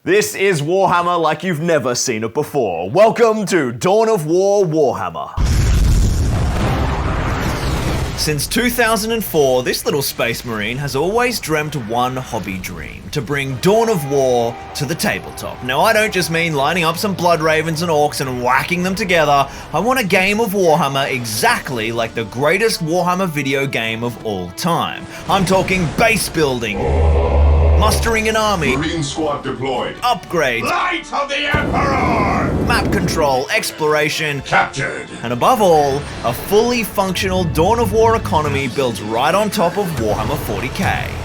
This is Warhammer like you've never seen it before. Welcome to Dawn of War Warhammer. Since 2004, this little space marine has always dreamt one hobby dream: to bring Dawn of War to the tabletop. Now, I don't just mean lining up some blood ravens and orcs and whacking them together. I want a game of Warhammer exactly like the greatest Warhammer video game of all time. I'm talking base building, mustering an army, Marine squad deployed, upgrades, Light of the Emperor, map control, exploration, captured, and above all, a fully functional Dawn of War economy built right on top of Warhammer 40k.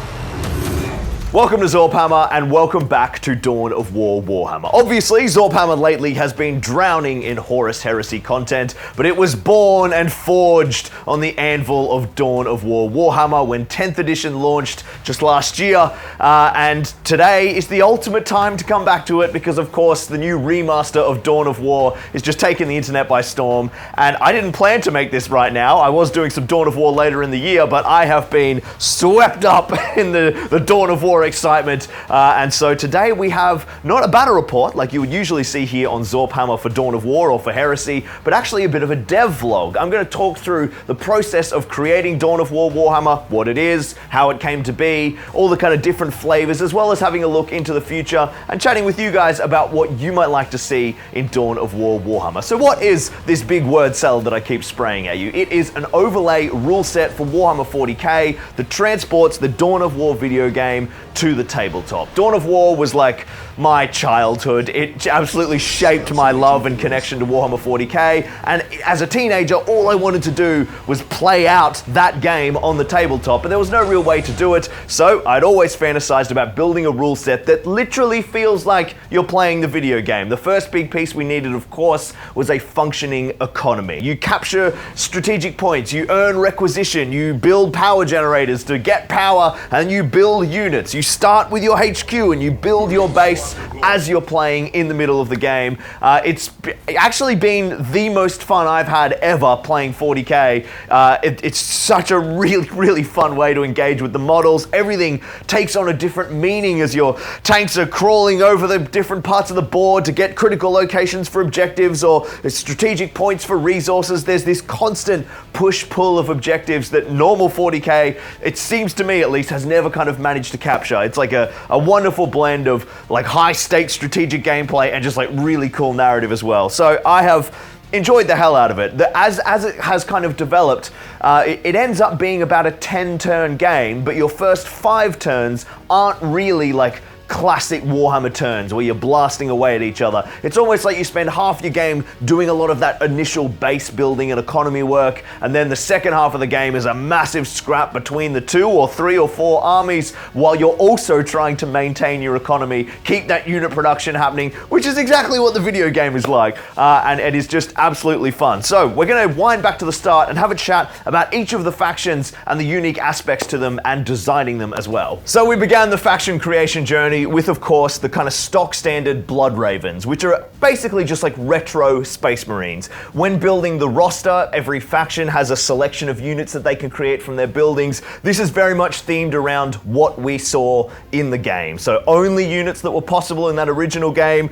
Welcome to ZorpHammer, and welcome back to Dawn of War Warhammer. Obviously, ZorpHammer lately has been drowning in Horus Heresy content, but it was born and forged on the anvil of Dawn of War Warhammer when 10th edition launched just last year, and today is the ultimate time to come back to it because, of course, the new remaster of Dawn of War is just taking the internet by storm, and I didn't plan to make this right now. I was doing some Dawn of War later in the year, but I have been swept up in the Dawn of War excitement, and so today we have not a battle report like you would usually see here on ZorpHammer for Dawn of War or for Heresy, but actually a bit of a dev vlog. I'm going to talk through the process of creating Dawn of War Warhammer, what it is, how it came to be, all the kind of different flavors, as well as having a look into the future and chatting with you guys about what you might like to see in Dawn of War Warhammer. So what is this big word salad that I keep spraying at you? It is an overlay rule set for Warhammer 40k that transports the Dawn of War video game to the tabletop. Dawn of War was like my childhood. It absolutely shaped my love and connection to Warhammer 40k, and as a teenager, all I wanted to do was play out that game on the tabletop, and there was no real way to do it, so I'd always fantasized about building a rule set that literally feels like you're playing the video game. The first big piece we needed, of course, was a functioning economy. You capture strategic points, you earn requisition, you build power generators to get power, and you build units. You start with your HQ and you build your base as you're playing in the middle of the game. It's actually been the most fun I've had ever playing 40k. It's such a really fun way to engage with the models. Everything takes on a different meaning as your tanks are crawling over the different parts of the board to get critical locations for objectives or strategic points for resources. There's this constant push-pull of objectives that normal 40k, it seems to me at least, has never kind of managed to capture. It's like a wonderful blend of like high-stakes strategic gameplay and just like really cool narrative as well. So I have enjoyed the hell out of it. As it has kind of developed, it ends up being about a 10-turn game, but your first 5 turns aren't really like classic Warhammer turns where you're blasting away at each other. It's almost like you spend half your game doing a lot of that initial base building and economy work, and then the second half of the game is a massive scrap between the 2 or 3 or 4 armies while you're also trying to maintain your economy, keep that unit production happening, which is exactly what the video game is like, and it is just absolutely fun. So we're going to wind back to the start and have a chat about each of the factions and the unique aspects to them and designing them as well. So we began the faction creation journey with, of course, the kind of stock standard Blood Ravens, which are basically just like retro Space Marines. When building the roster, every faction has a selection of units that they can create from their buildings. This is very much themed around what we saw in the game. So only units that were possible in that original game.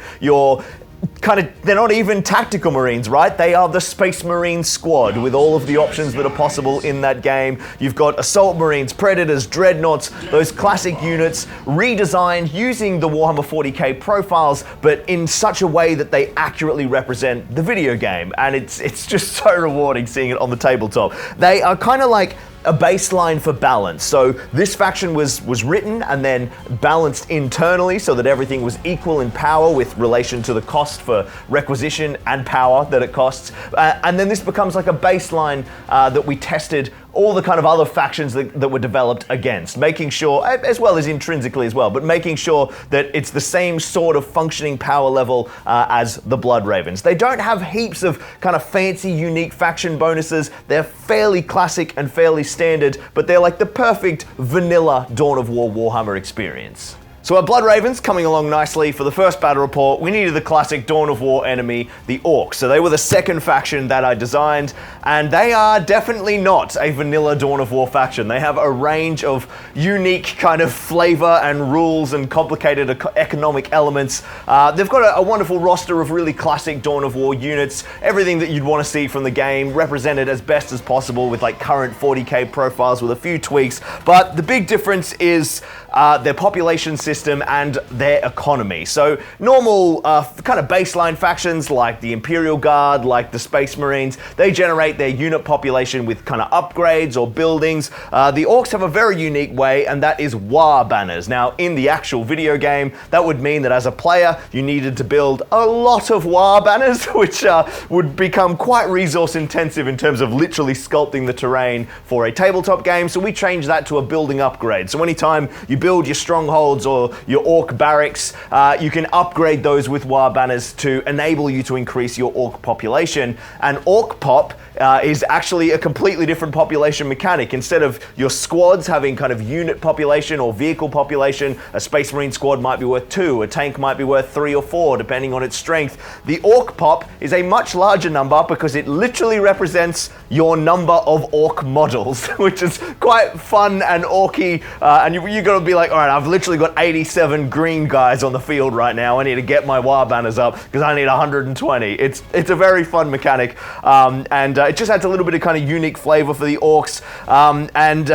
They're not even tactical Marines, right? They are the Space Marine squad with all of the options that are possible in that game. You've got Assault Marines, Predators, Dreadnoughts, those classic units redesigned using the Warhammer 40k profiles, but in such a way that they accurately represent the video game. And it's just so rewarding seeing it on the tabletop. They are kind of like a baseline for balance. So this faction was written and then balanced internally so that everything was equal in power with relation to the cost for requisition and power that it costs. And then this becomes like a baseline that we tested all the kind of other factions that were developed against, making sure, as well as intrinsically as well, but making sure that it's the same sort of functioning power level as the Blood Ravens. They don't have heaps of kind of fancy, unique faction bonuses. They're fairly classic and fairly standard, but they're like the perfect vanilla Dawn of War Warhammer experience. So our Blood Ravens coming along nicely. For the first battle report, we needed the classic Dawn of War enemy, the Orcs. So they were the second faction that I designed, and they are definitely not a vanilla Dawn of War faction. They have a range of unique kind of flavor and rules and complicated economic elements. They've got a wonderful roster of really classic Dawn of War units, everything that you'd want to see from the game, represented as best as possible with like current 40k profiles with a few tweaks. But the big difference is their population system and their economy. So normal kind of baseline factions like the Imperial Guard, like the Space Marines, they generate their unit population with kind of upgrades or buildings. The Orcs have a very unique way, and that is war banners. Now, in the actual video game, that would mean that as a player, you needed to build a lot of war banners, which would become quite resource intensive in terms of literally sculpting the terrain for a tabletop game. So we changed that to a building upgrade. So anytime you build your strongholds or your Orc barracks, you can upgrade those with war banners to enable you to increase your Orc population. And Orc pop is actually a completely different population mechanic. Instead of your squads having kind of unit population or vehicle population, a Space Marine squad might be worth 2, a tank might be worth 3 or 4, depending on its strength. The Orc pop is a much larger number because it literally represents your number of Orc models, which is quite fun and orky. And you got to be like, all right, I've literally got 87 green guys on the field right now. I need to get my war banners up because I need 120. It's a very fun mechanic, and it just adds a little bit of kind of unique flavor for the Orcs, and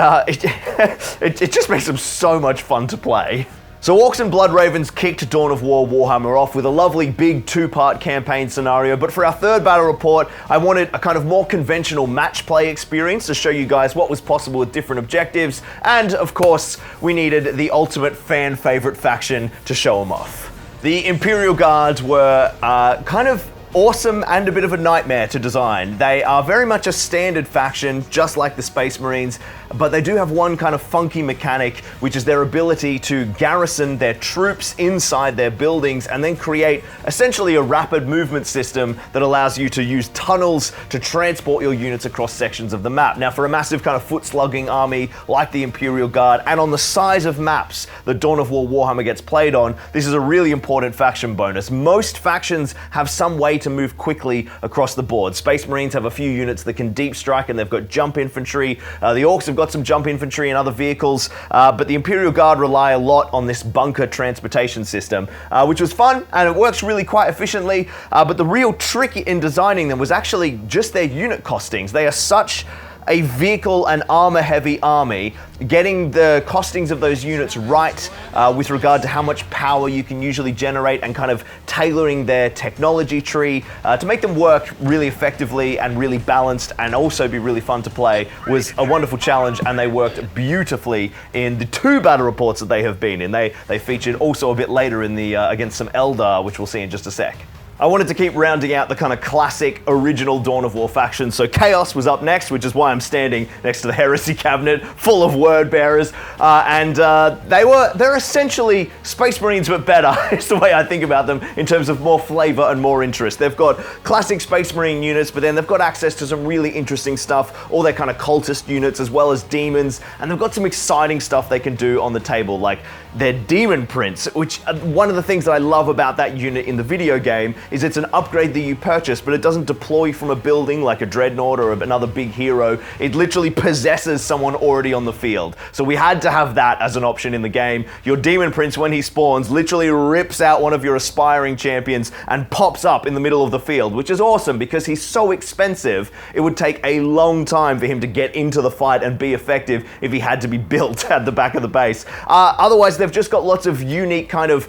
it just makes them so much fun to play. So Orcs and Blood Ravens kicked Dawn of War Warhammer off with a lovely big 2-part campaign scenario, but for our third battle report, I wanted a kind of more conventional match play experience to show you guys what was possible with different objectives, and of course, we needed the ultimate fan favorite faction to show them off. The Imperial Guard were kind of awesome and a bit of a nightmare to design. They are very much a standard faction, just like the Space Marines, but they do have one kind of funky mechanic, which is their ability to garrison their troops inside their buildings and then create essentially a rapid movement system that allows you to use tunnels to transport your units across sections of the map. Now, for a massive kind of foot-slugging army like the Imperial Guard, and on the size of maps that Dawn of War Warhammer gets played on, this is a really important faction bonus. Most factions have some way to move quickly across the board. Space Marines have a few units that can deep strike, and they've got jump infantry. The Orcs have got some jump infantry and other vehicles, but the Imperial Guard rely a lot on this bunker transportation system, which was fun, and it works really quite efficiently, but the real trick in designing them was actually just their unit costings. They are such a vehicle and armor heavy army, getting the costings of those units right with regard to how much power you can usually generate, and kind of tailoring their technology tree to make them work really effectively and really balanced and also be really fun to play was a wonderful challenge, and they worked beautifully in the 2 battle reports that they have been in. They featured also a bit later in the against some Eldar, which we'll see in just a sec. I wanted to keep rounding out the kind of classic original Dawn of War faction, so Chaos was up next, which is why I'm standing next to the Heresy cabinet full of word bearers, and they're essentially Space Marines but better, is the way I think about them in terms of more flavor and more interest. They've got classic Space Marine units, but then they've got access to some really interesting stuff, all their kind of cultist units as well as demons, and they've got some exciting stuff they can do on the table, like their Demon Prince, which one of the things that I love about that unit in the video game is it's an upgrade that you purchase, but it doesn't deploy from a building like a Dreadnought or another big hero. It literally possesses someone already on the field. So we had to have that as an option in the game. Your Demon Prince, when he spawns, literally rips out one of your aspiring champions and pops up in the middle of the field, which is awesome because he's so expensive, it would take a long time for him to get into the fight and be effective if he had to be built at the back of the base. Otherwise, they've just got lots of unique kind of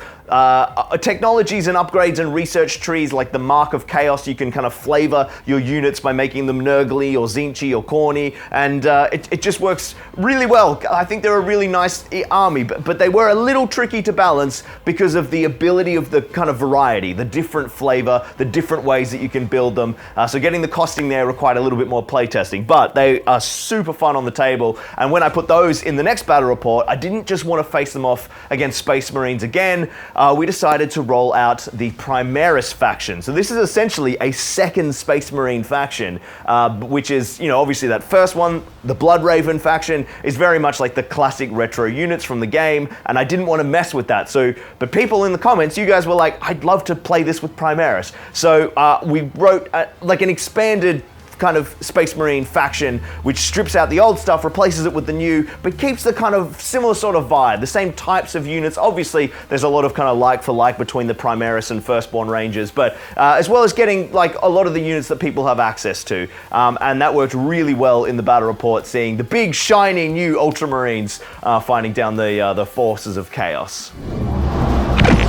technologies and upgrades and research trees, like the Mark of Chaos. You can kind of flavor your units by making them Nurgly or Zinchi or Corny, and it just works really well. I think they're a really nice army, but they were a little tricky to balance because of the ability of the kind of variety, the different flavor, the different ways that you can build them. So getting the costing there required a little bit more playtesting, but they are super fun on the table. And when I put those in the next battle report, I didn't just want to face them off against Space Marines again. we decided to roll out the Primaris faction. So this is essentially a second Space Marine faction, which is, obviously that first one, the Blood Raven faction, is very much like the classic retro units from the game, and I didn't want to mess with that. But people in the comments, you guys were like, I'd love to play this with Primaris. So we wrote like an expanded kind of Space Marine faction, which strips out the old stuff, replaces it with the new, but keeps the kind of similar sort of vibe, the same types of units. Obviously, there's a lot of kind of like for like between the Primaris and Firstborn Rangers, but as well as getting like a lot of the units that people have access to. And that worked really well in the battle report, seeing the big, shiny new Ultramarines fighting down the forces of chaos.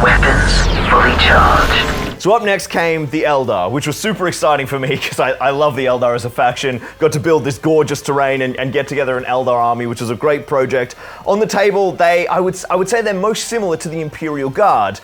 Weapons fully charged. So up next came the Eldar, which was super exciting for me because I love the Eldar as a faction. Got to build this gorgeous terrain and get together an Eldar army, which was a great project. On the table, I would say they're most similar to the Imperial Guard.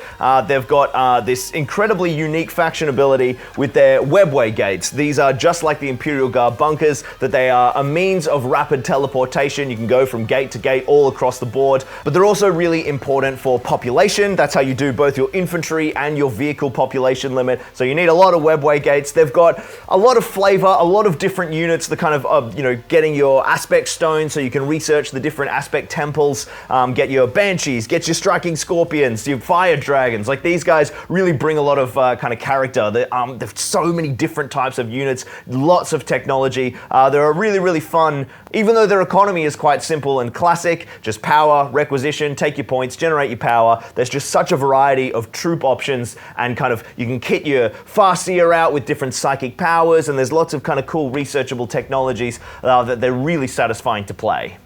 They've got this incredibly unique faction ability with their webway gates. These are just like the Imperial Guard bunkers, that they are a means of rapid teleportation. You can go from gate to gate all across the board, but they're also really important for population. That's how you do both your infantry and your vehicle population limit. So you need a lot of webway gates. They've got a lot of flavor, a lot of different units, the kind of, getting your aspect stone so you can research the different aspect temples, get your banshees, get your striking scorpions, your fire dragons. Like, these guys really bring a lot of kind of character. There's so many different types of units, lots of technology. They're a really, really fun, even though their economy is quite simple and classic, just power, requisition, take your points, generate your power. There's just such a variety of troop options, and kind of you can kit your Farseer out with different psychic powers, and there's lots of kind of cool researchable technologies that they're really satisfying to play.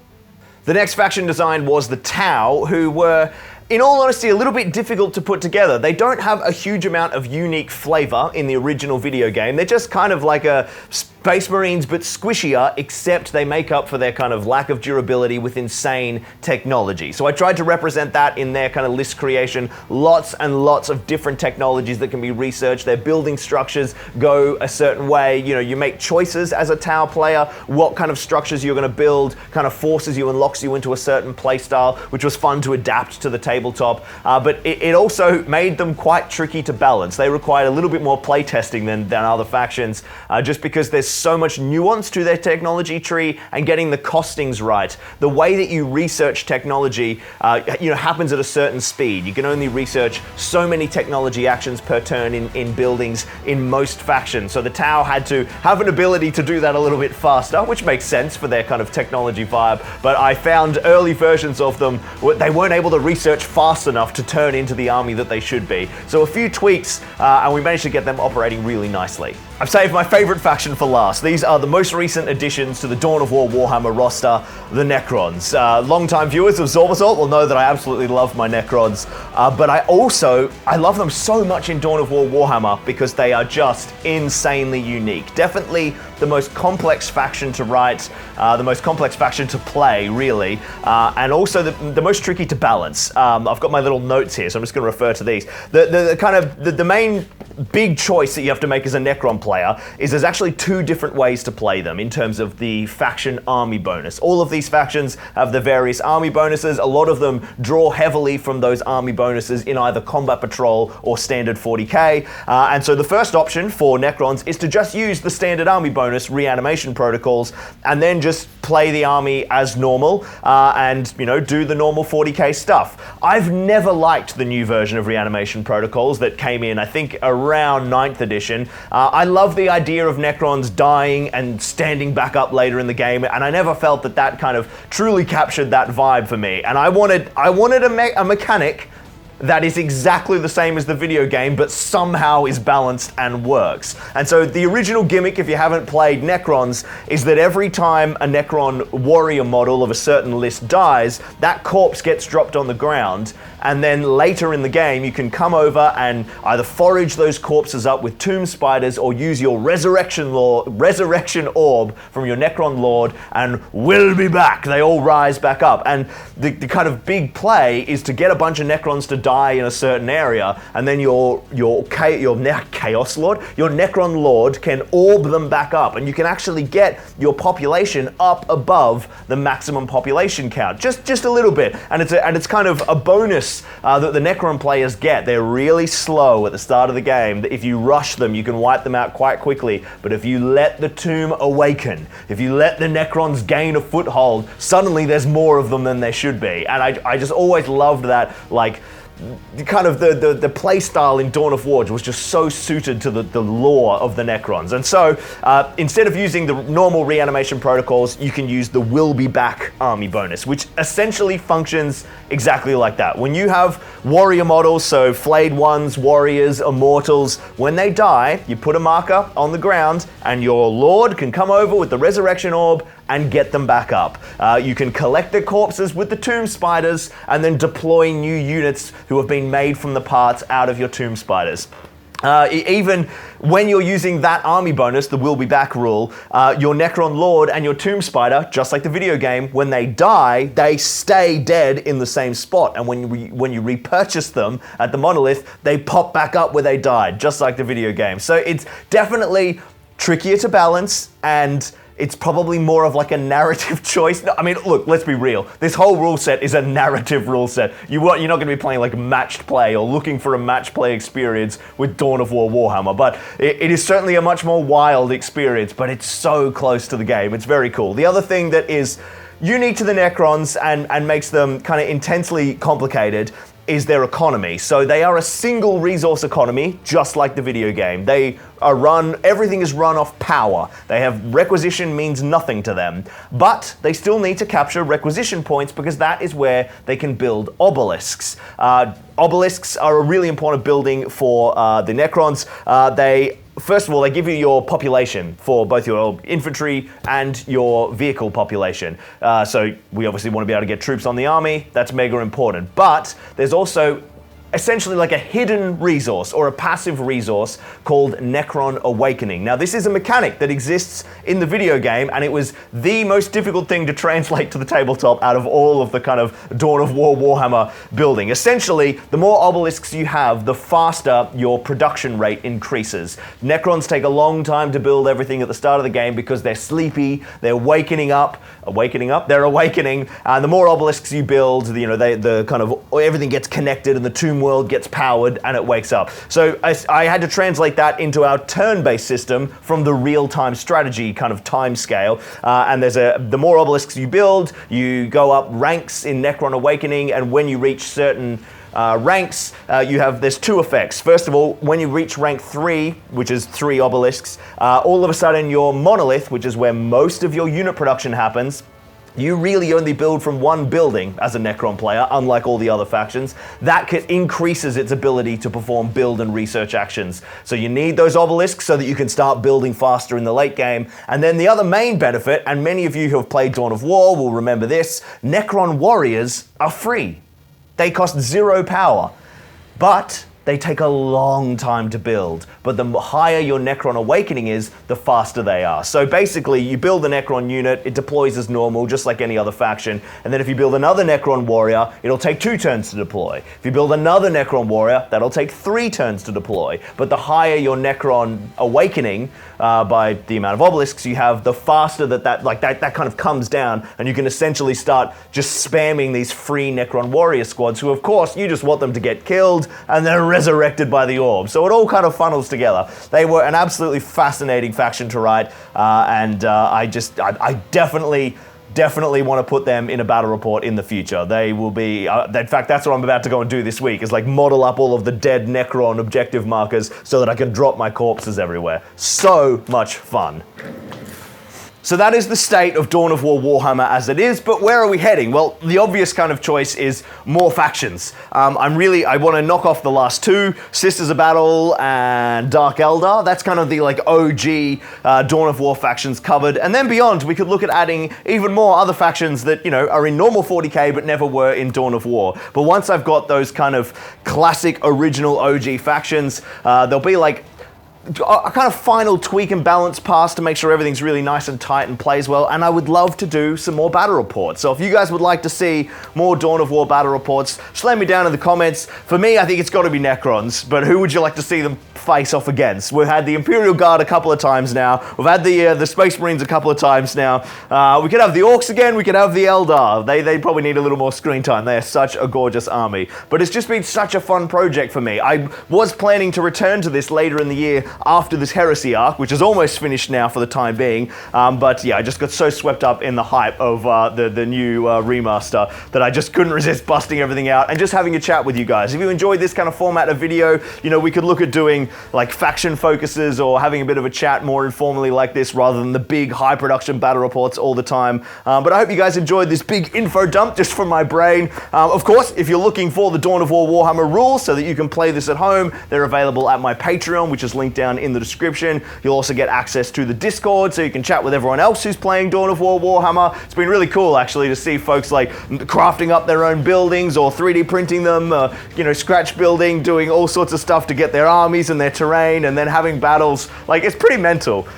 The next faction design was the Tau, who were, in all honesty, a little bit difficult to put together. They don't have a huge amount of unique flavor in the original video game. They're just kind of like a Space Marines, but squishier, except they make up for their kind of lack of durability with insane technology. So I tried to represent that in their kind of list creation. Lots and lots of different technologies that can be researched. Their building structures go a certain way. You make choices as a Tau player, what kind of structures you're going to build, kind of forces you and locks you into a certain playstyle, which was fun to adapt to the tabletop. But it also made them quite tricky to balance. They required a little bit more playtesting than other factions, just because there's so much nuance to their technology tree, and getting the costings right. The way that you research technology, happens at a certain speed. You can only research so many technology actions per turn in buildings in most factions. So the Tau had to have an ability to do that a little bit faster, which makes sense for their kind of technology vibe. But I found early versions of them, they weren't able to research fast enough to turn into the army that they should be. So a few tweaks, and we managed to get them operating really nicely. I've saved my favorite faction for last. These are the most recent additions to the Dawn of War Warhammer roster, the Necrons. Longtime viewers of ZorpHammer will know that I absolutely love my Necrons, but I love them so much in Dawn of War Warhammer because they are just insanely unique. Definitely the most complex faction to write, the most complex faction to play, really, and also the most tricky to balance. I've got my little notes here, so I'm just going to refer to these. The main big choice that you have to make as a Necron player is there's actually two different ways to play them in terms of the faction army bonus. All of these factions have the various army bonuses. A lot of them draw heavily from those army bonuses in either combat patrol or standard 40k. And so the first option for Necrons is to just use the standard army bonus reanimation protocols, and then just play the army as normal, and do the normal 40k stuff. I've never liked the new version of reanimation protocols that came in, I think, around 9th edition. I love the idea of Necrons dying and standing back up later in the game, and I never felt that kind of truly captured that vibe for me. And I wanted a mechanic that is exactly the same as the video game, but somehow is balanced and works. And so the original gimmick, if you haven't played Necrons, is that every time a Necron warrior model of a certain list dies, that corpse gets dropped on the ground, and then later in the game, you can come over and either forage those corpses up with tomb spiders, or use your resurrection orb from your Necron lord, and we'll be back. They all rise back up. And the kind of big play is to get a bunch of Necrons to die die in a certain area, and then your Chaos Lord, your Necron Lord can orb them back up, and you can actually get your population up above the maximum population count, just a little bit, and it's kind of a bonus that the Necron players get. They're really slow at the start of the game. If you rush them, you can wipe them out quite quickly, but if you let the tomb awaken, if you let the Necrons gain a foothold, suddenly there's more of them than there should be. And I just always loved that, like, kind of the play style in Dawn of War was just so suited to the lore of the Necrons. And so instead of using the normal reanimation protocols, you can use the Will Be Back army bonus, which essentially functions exactly like that. When you have warrior models, so flayed ones, warriors, immortals, when they die, you put a marker on the ground and your lord can come over with the resurrection orb and get them back up. You can collect their corpses with the tomb spiders and then deploy new units who have been made from the parts out of your tomb spiders. Even when you're using that army bonus, the Will Be Back rule, your Necron Lord and your Tomb Spider, just like the video game, when they die, they stay dead in the same spot. And when you repurchase them at the monolith, they pop back up where they died, just like the video game. So it's definitely trickier to balance, and it's probably more of like a narrative choice. No, I mean, look, let's be real. This whole rule set is a narrative rule set. You're not going to be playing like matched play or looking for a match play experience with Dawn of War Warhammer, but it is certainly a much more wild experience, but it's so close to the game. It's very cool. The other thing that is unique to the Necrons and makes them kind of intensely complicated is their economy. So they are a single resource economy, just like the video game. Everything is run off power. They have requisition means nothing to them, but they still need to capture requisition points because that is where they can build obelisks. Obelisks are a really important building for the Necrons. First of all, they give you your population for both your infantry and your vehicle population. So we obviously want to be able to get troops on the army. That's mega important. But there's also essentially like a hidden resource or a passive resource called Necron Awakening. Now, this is a mechanic that exists in the video game, and it was the most difficult thing to translate to the tabletop out of all of the kind of Dawn of War Warhammer building. Essentially, the more obelisks you have, the faster your production rate increases. Necrons take a long time to build everything at the start of the game because they're sleepy, they're awakening, and the more obelisks you build, the kind of everything gets connected and the tomb world gets powered and it wakes up. So I had to translate that into our turn-based system from the real-time strategy kind of time scale. And the more obelisks you build, you go up ranks in Necron Awakening, and when you reach certain ranks, there's two effects. First of all, when you reach rank 3, which is 3 obelisks, all of a sudden your monolith, which is where most of your unit production happens, you really only build from one building as a Necron player, unlike all the other factions. That increases its ability to perform build and research actions. So you need those obelisks so that you can start building faster in the late game. And then the other main benefit, and many of you who have played Dawn of War will remember this, Necron warriors are free. They cost 0 power, but they take a long time to build. But the higher your Necron Awakening is, the faster they are. So basically, you build a Necron unit, it deploys as normal, just like any other faction. And then if you build another Necron warrior, it'll take 2 turns to deploy. If you build another Necron warrior, that'll take 3 turns to deploy. But the higher your Necron Awakening, by the amount of obelisks you have, the faster that kind of comes down, and you can essentially start just spamming these free Necron warrior squads, who of course you just want them to get killed and then resurrected by the orb. So it all kind of funnels together. They were an absolutely fascinating faction to write, and I definitely want to put them in a battle report in the future. They will be, in fact, that's what I'm about to go and do this week, is like model up all of the dead Necron objective markers so that I can drop my corpses everywhere. So much fun. So that is the state of Dawn of War Warhammer as it is, but where are we heading? Well, the obvious kind of choice is more factions. I want to knock off the last 2, Sisters of Battle and Dark Eldar. That's kind of the like OG Dawn of War factions covered. And then beyond, we could look at adding even more other factions that, are in normal 40k but never were in Dawn of War. But once I've got those kind of classic original OG factions, there'll be like a kind of final tweak and balance pass to make sure everything's really nice and tight and plays well, and I would love to do some more battle reports. So if you guys would like to see more Dawn of War battle reports, just let me down in the comments. For me, I think it's got to be Necrons, but who would you like to see them face off against? We've had the Imperial Guard a couple of times now. We've had the Space Marines a couple of times now. We could have the Orcs again. We could have the Eldar. They probably need a little more screen time. They are such a gorgeous army. But it's just been such a fun project for me. I was planning to return to this later in the year after this Heresy arc, which is almost finished now for the time being. But yeah, I just got so swept up in the hype of the new remaster that I just couldn't resist busting everything out and just having a chat with you guys. If you enjoyed this kind of format of video, you know, we could look at doing like faction focuses or having a bit of a chat more informally like this rather than the big high production battle reports all the time. But I hope you guys enjoyed this big info dump just from my brain. Of course, if you're looking for the Dawn of War Warhammer rules so that you can play this at home, they're available at my Patreon, which is linked down in the description. You'll also get access to the Discord so you can chat with everyone else who's playing Dawn of War Warhammer. It's been really cool actually to see folks like crafting up their own buildings or 3D printing them, you know, scratch building, doing all sorts of stuff to get their armies and their terrain, and then having battles. Like, it's pretty mental.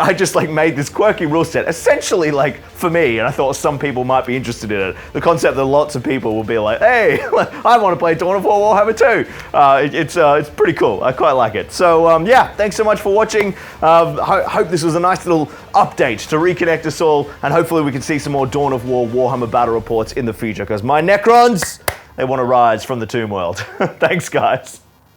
I just like made this quirky rule set, essentially like for me, and I thought some people might be interested in it. The concept that lots of people will be like, hey, I want to play Dawn of War Warhammer too. It's pretty cool. I quite like it. So yeah, thanks so much for watching. Hope this was a nice little update to reconnect us all, and hopefully we can see some more Dawn of War Warhammer battle reports in the future, because my Necrons, they want to rise from the tomb world. Thanks, guys.